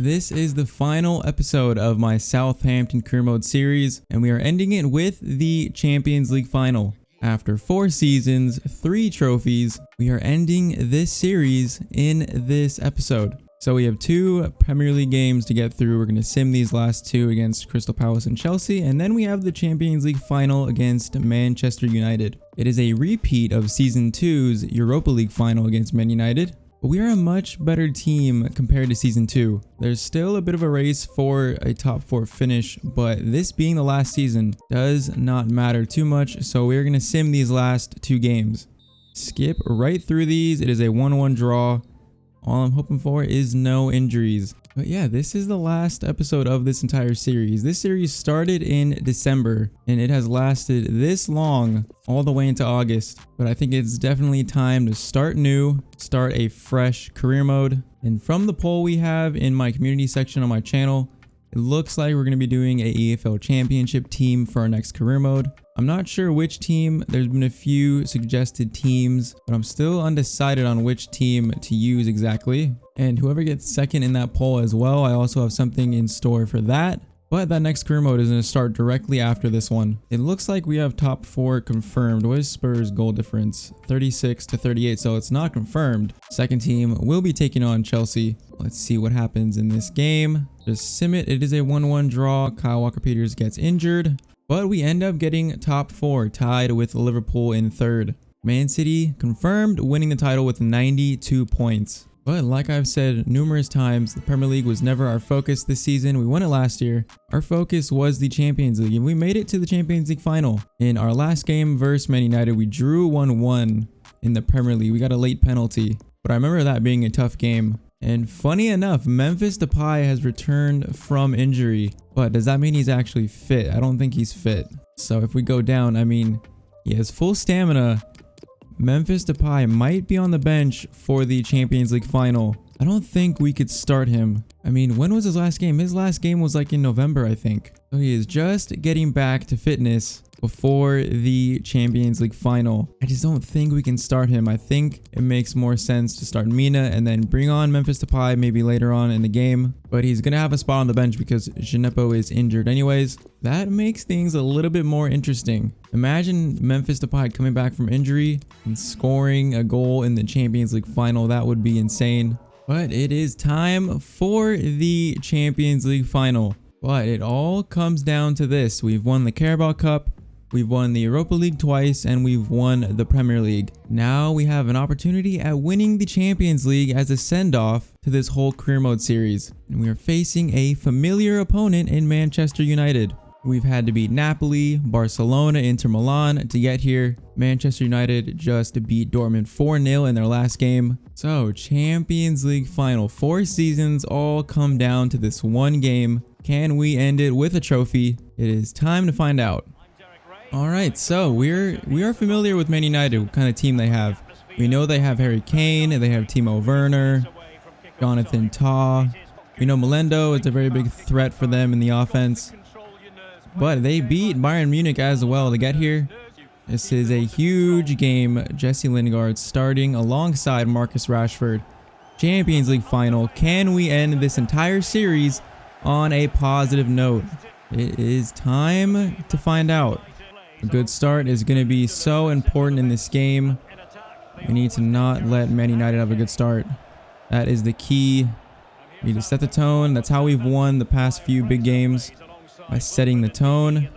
This is the final episode of my Southampton Career Mode series, and we are ending it with the Champions League final. After 4 seasons, 3 trophies, we are ending this series in this episode. So we have 2 Premier League games to get through. We're going to sim these last 2 against Crystal Palace and Chelsea, and then we have the Champions League final against Manchester United. It is a repeat of Season 2's Europa League final against Man United. But we are a much better team compared to Season 2. There's still a bit of a race for a top 4 finish, but this being the last season does not matter too much, so we're going to sim these last 2 games. Skip right through these. It is a 1-1 draw. All I'm hoping for is no injuries. But yeah, this is the last episode of this entire series. This series started in December and it has lasted this long all the way into August. But I think it's definitely time to start new, start a fresh career mode. And from the poll we have in my community section on my channel, it looks like we're going to be doing a EFL Championship team for our next career mode. I'm not sure which team. There's been a few suggested teams, but I'm still undecided on which team to use exactly. And whoever gets second in that poll as well, I also have something in store for that. But that next career mode is going to start directly after this one. It looks like we have top 4 confirmed. What is Spurs' goal difference? 36 to 38, so it's not confirmed. Second team will be taking on Chelsea. Let's see what happens in this game. Just sim it. It is a 1-1 draw. Kyle Walker-Peters gets injured. But we end up getting top 4, tied with Liverpool in 3rd. Man City confirmed winning the title with 92 points. But like I've said numerous times, the Premier League was never our focus this season. We won it last year. Our focus was the Champions League, and we made it to the Champions League final. In our last game versus Man United, we drew 1-1 in the Premier League. We got a late penalty, but I remember that being a tough game. And funny enough, Memphis Depay has returned from injury. But does that mean he's actually fit? I don't think he's fit. So if we go down, I mean, he has full stamina. Memphis Depay might be on the bench for the Champions League final. I don't think we could start him. I mean, when was his last game? His last game was like in November, I think. So he is just getting back to fitness before the Champions League final. I just don't think we can start him. I think it makes more sense to start Mina and then bring on Memphis Depay maybe later on in the game. But he's going to have a spot on the bench because Gineppo is injured anyways. That makes things a little bit more interesting. Imagine Memphis Depay coming back from injury and scoring a goal in the Champions League final. That would be insane. But it is time for the Champions League final. But it all comes down to this. We've won the Carabao Cup. We've won the Europa League twice, and we've won the Premier League. Now we have an opportunity at winning the Champions League as a send-off to this whole career mode series. And we are facing a familiar opponent in Manchester United. We've had to beat Napoli, Barcelona, Inter Milan to get here. Manchester United just beat Dortmund 4-0 in their last game. So, Champions League final. 4 seasons all come down to this one game. Can we end it with a trophy? It is time to find out. Alright, so we are familiar with Man United, what kind of team they have. We know they have Harry Kane, they have Timo Werner, Jonathan Tah. We know Melendo is a very big threat for them in the offense. But they beat Bayern Munich as well to get here. This is a huge game. Jesse Lingard starting alongside Marcus Rashford. Champions League final. Can we end this entire series on a positive note? It is time to find out. A good start is going to be so important in this game. We need to not let Man United have a good start. That is the key. We need to set the tone. That's how we've won the past few big games, by setting the tone.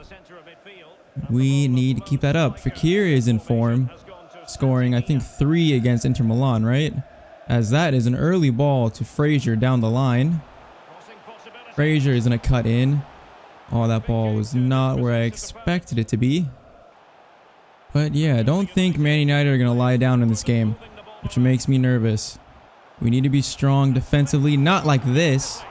We need to keep that up. Fekir is in form, scoring I think 3 against Inter Milan, right? As that is an early ball to Fraser down the line. Fraser is going to cut in. Oh, that ball was not where I expected it to be. But yeah, I don't think Man United are going to lie down in this game, which makes me nervous. We need to be strong defensively, not like this.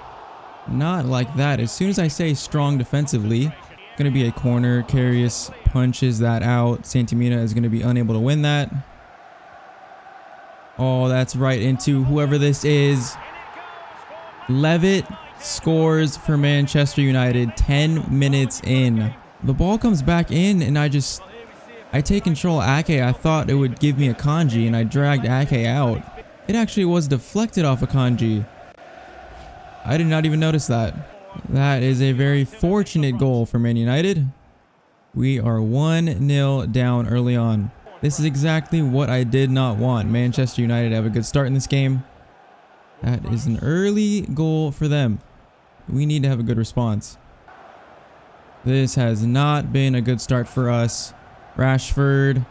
Not like that. As soon as I say strong defensively, it's going to be a corner. Karius punches that out. Santimina is going to be unable to win that. Oh, that's right into whoever this is. Levitt scores for Manchester United 10 minutes in. The ball comes back in and I take control of Ake. I thought it would give me a kanji and I dragged Ake out. It actually was deflected off a kanji. I did not even notice that. That is a very fortunate goal for Man United. We are 1-0 down early on. This is exactly what I did not want. Manchester United to have a good start in this game. That is an early goal for them. We need to have a good response. This has not been a good start for us. Rashford.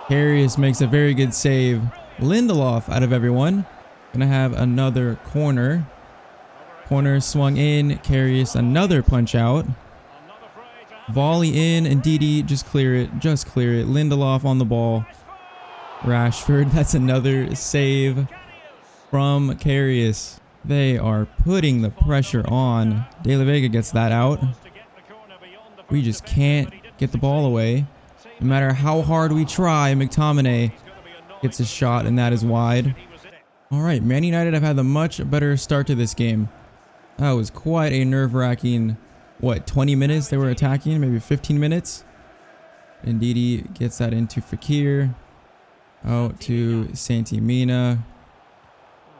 Karius makes a very good save. Lindelof out of everyone. Gonna have another corner. Corner swung in. Karius another punch out. Volley in, and Didi just clear it. Just clear it. Lindelof on the ball. Rashford. That's another save from Karius. They are putting the pressure on. De La Vega gets that out. We just can't get the ball away. No matter how hard we try, McTominay gets a shot, and that is wide. All right, Man United have had a much better start to this game. That was quite a nerve-wracking, 20 minutes they were attacking, maybe 15 minutes. And Didi gets that into Fekir. Out to Santi-Mina.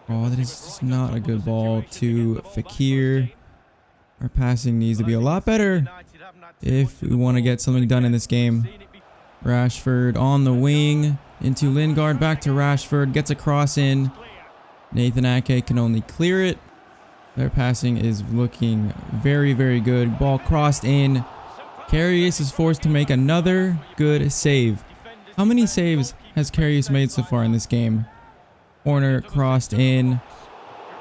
Oh, that is just not a good ball to Fekir. Our passing needs to be a lot better if we want to get something done in this game. Rashford on the wing into Lingard, back to Rashford, gets a cross in. Nathan Ake can only clear it. Their passing is looking very, very good. Ball crossed in. Karius is forced to make another good save. How many saves has Karius made so far in this game? Corner crossed in.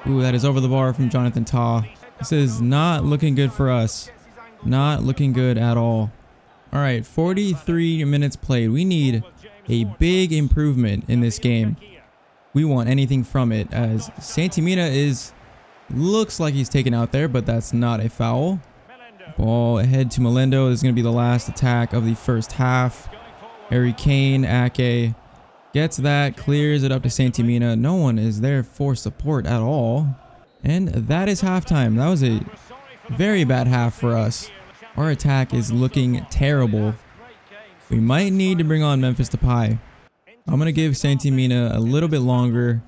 Ooh, that is over the bar from Jonathan Tah. This is not looking good for us. Not looking good at all. All right, 43 minutes played. We need a big improvement in this game. We want anything from it, as Santi-Mina looks like he's taken out there, but that's not a foul. Ball ahead to Melendo. This is going to be the last attack of the first half. Harry Kane, Ake gets that, clears it up to Santi-Mina. No one is there for support at all. And that is halftime. That was a very bad half for us. Our attack is looking terrible. We might need to bring on Memphis Depay. I'm going to give Santi-Mina a little bit longer.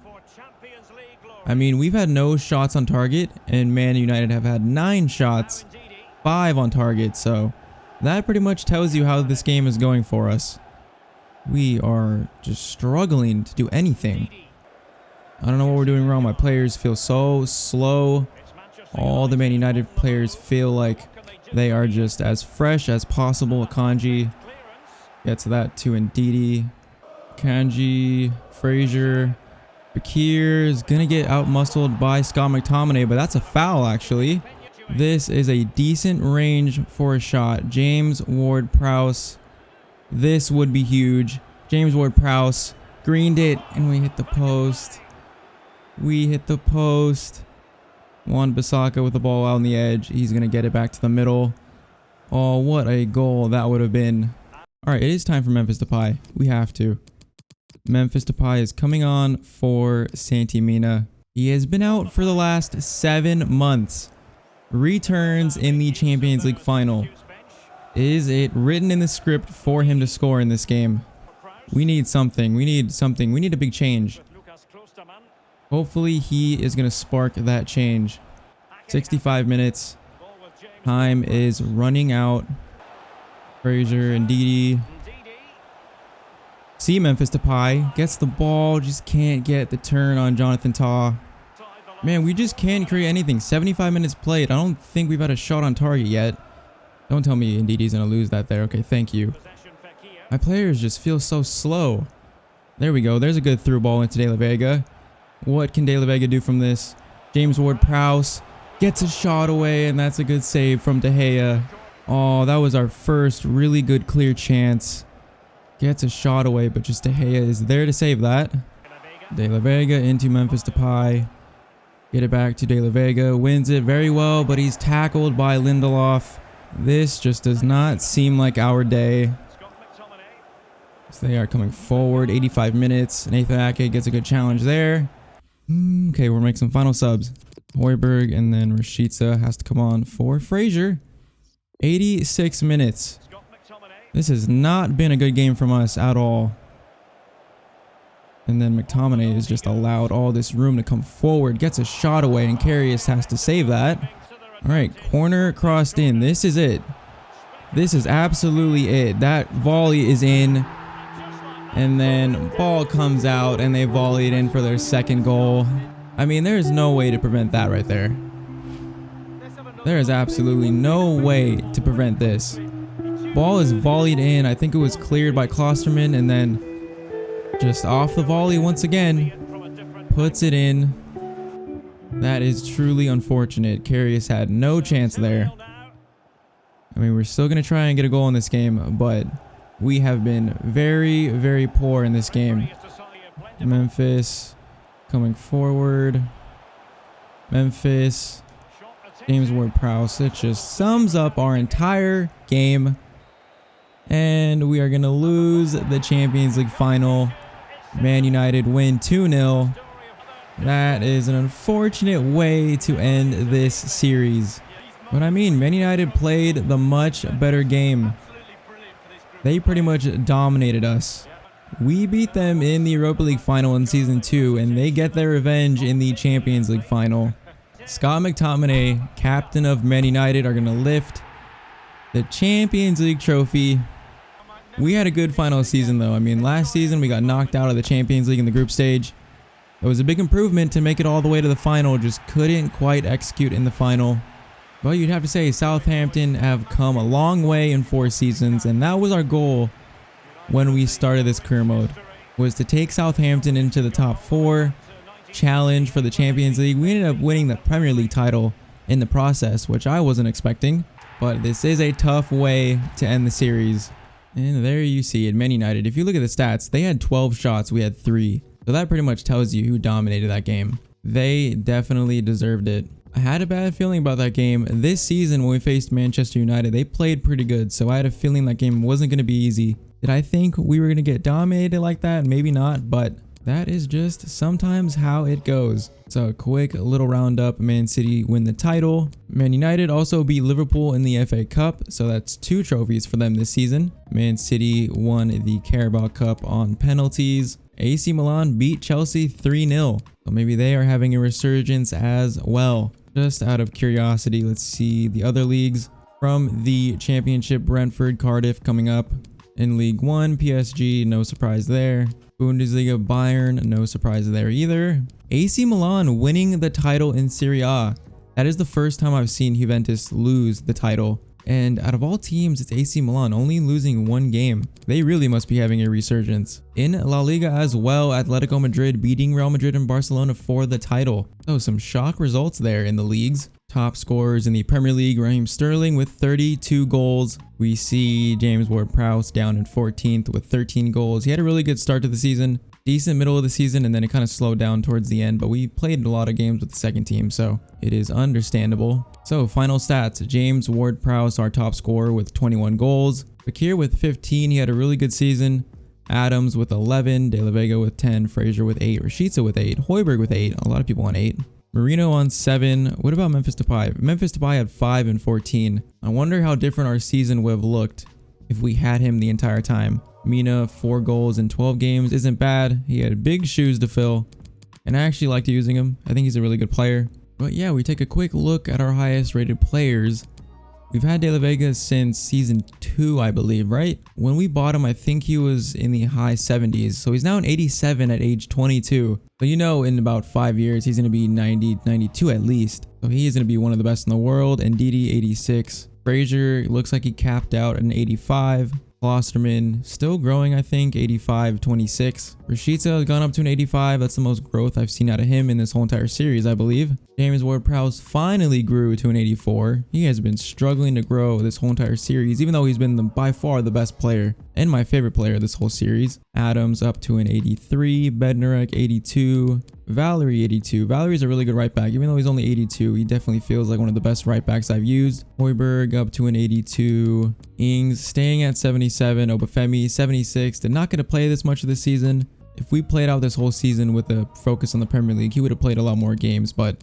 I mean, we've had no shots on target, and Man United have had 9 shots, 5 on target. So that pretty much tells you how this game is going for us. We are just struggling to do anything. I don't know what we're doing wrong. My players feel so slow. All the Man United players feel like they are just as fresh as possible. Kanji gets that to Ndidi. Kanji, Frazier. Fekir is going to get out-muscled by Scott McTominay, but that's a foul, actually. This is a decent range for a shot. James Ward-Prowse. This would be huge. James Ward-Prowse greened it, and we hit the post. We hit the post. Wan-Bissaka with the ball out on the edge. He's going to get it back to the middle. Oh, what a goal that would have been. All right, it is time for Memphis Depay. We have to. Memphis Depay is coming on for Santi-Mina. He has been out for the last 7 months. Returns in the Champions League final. Is it written in the script for him to score in this game? We need something. We need something. We need a big change. Hopefully he is going to spark that change. 65 minutes. Time is running out. Frazier and Ndidi. See Memphis Depay. Gets the ball. Just can't get the turn on Jonathan Tah. Man, we just can't create anything. 75 minutes played. I don't think we've had a shot on target yet. Don't tell me Ndidi's going to lose that there. Okay, thank you. My players just feel so slow. There we go. There's a good through ball into De La Vega. What can De La Vega do from this? James Ward-Prowse gets a shot away, and that's a good save from De Gea. Oh, that was our first really good clear chance. Gets a shot away, but just De Gea is there to save that. De La Vega into Memphis Depay. Get it back to De La Vega. Wins it very well, but he's tackled by Lindelof. This just does not seem like our day. So they are coming forward. 85 minutes. Nathan Ake gets a good challenge there. Okay, we'll make some final subs. Højbjerg and then Rashica has to come on for Frazier. 86 minutes. This has not been a good game from us at all. And then McTominay is just allowed all this room to come forward, gets a shot away, and Karius has to save that. All right, corner crossed in. This is it. This is absolutely it. That volley is in. And then ball comes out and they volley it in for their second goal. I mean, there is no way to prevent that right there. There is absolutely no way to prevent this. Ball is volleyed in. I think it was cleared by Klosterman, and then just off the volley once again, puts it in. That is truly unfortunate. Karius had no chance there. I mean, we're still going to try and get a goal in this game, but we have been very, very poor in this game. Memphis coming forward. Memphis. James Ward-Prowse. It just sums up our entire game. And we are going to lose the Champions League final. Man United win 2-0. That is an unfortunate way to end this series. But I mean, Man United played the much better game. They pretty much dominated us. We beat them in the Europa League final in Season 2, and they get their revenge in the Champions League final. Scott McTominay, captain of Man United, are going to lift the Champions League trophy. We had a good final season, though. I mean, last season we got knocked out of the Champions League in the group stage. It was a big improvement to make it all the way to the final, just couldn't quite execute in the final. But you'd have to say Southampton have come a long way in 4 seasons, and that was our goal when we started this career mode, was to take Southampton into the top 4, challenge for the Champions League. We ended up winning the Premier League title in the process, which I wasn't expecting, but this is a tough way to end the series. And there you see it, Man United. If you look at the stats, they had 12 shots, we had 3. So that pretty much tells you who dominated that game. They definitely deserved it. I had a bad feeling about that game. This season when we faced Manchester United, they played pretty good, so I had a feeling that game wasn't going to be easy. Did I think we were going to get dominated like that? Maybe not, but that is just sometimes how it goes. So a quick little roundup. Man City win the title. Man United also beat Liverpool in the FA Cup, so that's 2 trophies for them this season. Man City won the Carabao Cup on penalties. AC Milan beat Chelsea 3-0, so maybe they are having a resurgence as well. Just out of curiosity, let's see the other leagues. From the Championship, Brentford, Cardiff coming up. In League 1, PSG, no surprise there. Bundesliga, Bayern, no surprise there either. AC Milan winning the title in Serie A. That is the first time I've seen Juventus lose the title. And out of all teams, it's AC Milan only losing 1 game. They really must be having a resurgence. In La Liga as well, Atletico Madrid beating Real Madrid and Barcelona for the title. So some shock results there in the leagues. Top scorers in the Premier League, Raheem Sterling with 32 goals. We see James Ward-Prowse down in 14th with 13 goals. He had a really good start to the season. Decent middle of the season, and then it kind of slowed down towards the end, but we played a lot of games with the second team, so it is understandable. So final stats, James Ward-Prowse, our top scorer with 21 goals. Fekir with 15, he had a really good season. Adams with 11, De La Vega with 10, Fraser with 8, Rashica with 8, Højbjerg with 8, a lot of people on 8. Marino on 7. What about Memphis Depay? Memphis Depay had 5 and 14. I wonder how different our season would have looked if we had him the entire time. Mina, 4 goals in 12 games isn't bad. He had big shoes to fill, and I actually liked using him. I think he's a really good player. But yeah, we take a quick look at our highest rated players. We've had De La Vega since season 2, I believe, right? When we bought him, I think he was in the high 70s. So he's now an 87 at age 22. So you know, in about 5 years, he's going to be 90, 92 at least. So he is going to be one of the best in the world. And Ndidi, 86. Fraser looks like he capped out at an 85. Klosterman still growing, I think, 85, 26. Rashica has gone up to an 85. That's the most growth I've seen out of him in this whole entire series, I believe. James Ward-Prowse finally grew to an 84. He has been struggling to grow this whole entire series, even though he's been by far the best player and my favorite player this whole series. Adams up to an 83. Bednarek, 82. Valerie, 82. Valerie's a really good right back. Even though he's only 82, he definitely feels like one of the best right backs I've used. Højbjerg up to an 82. Ings staying at 77. Obafemi, 76. Did not get to play this much of this season. If we played out this whole season with a focus on the Premier League, he would have played a lot more games, but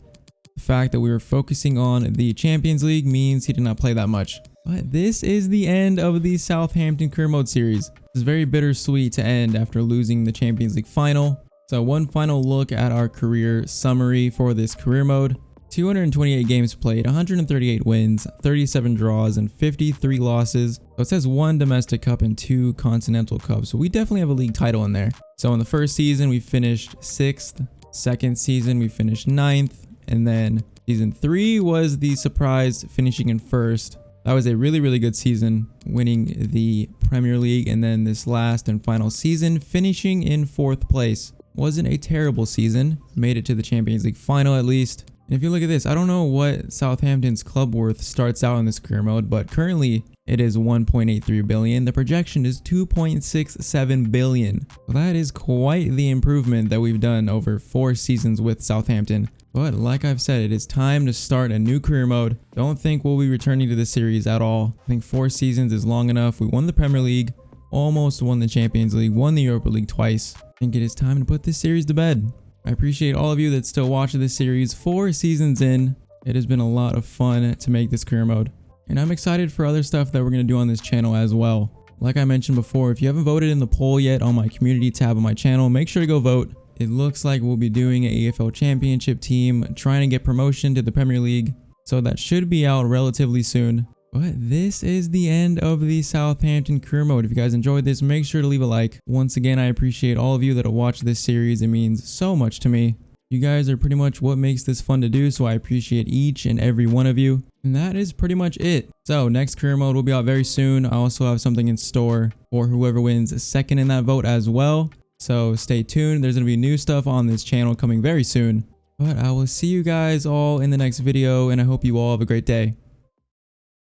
the fact that we were focusing on the Champions League means he did not play that much. But this is the end of the Southampton Career Mode series. It's very bittersweet to end after losing the Champions League final. So one final look at our career summary for this career mode. 228 games played, 138 wins, 37 draws, and 53 losses. So it says 1 domestic cup and 2 continental cups. So we definitely have a league title in there. So in the first season, we finished 6th. Second season, we finished 9th. And then season 3 was the surprise, finishing in 1st. That was a really, really good season, winning the Premier League. And then this last and final season, finishing in 4th place. Wasn't a terrible season. Made it to the Champions League final at least. And if you look at this, I don't know what Southampton's club worth starts out in this career mode, but currently it is 1.83 billion. The projection is 2.67 billion. Well, that is quite the improvement that we've done over 4 seasons with Southampton. But like I've said, it is time to start a new career mode. Don't think we'll be returning to this series at all. I think 4 seasons is long enough. We won the Premier League, almost won the Champions League, won the Europa League twice. I think it is time to put this series to bed. I appreciate all of you that still watch this series 4 seasons in. It has been a lot of fun to make this career mode. And I'm excited for other stuff that we're going to do on this channel as well. Like I mentioned before, if you haven't voted in the poll yet on my community tab on my channel, make sure to go vote. It looks like we'll be doing an EFL Championship team, trying to get promotion to the Premier League. So that should be out relatively soon. But this is the end of the Southampton career mode. If you guys enjoyed this, make sure to leave a like. Once again, I appreciate all of you that have watched this series. It means so much to me. You guys are pretty much what makes this fun to do, so I appreciate each and every one of you. And that is pretty much it. So next career mode will be out very soon. I also have something in store for whoever wins second in that vote as well. So stay tuned. There's going to be new stuff on this channel coming very soon. But I will see you guys all in the next video, and I hope you all have a great day.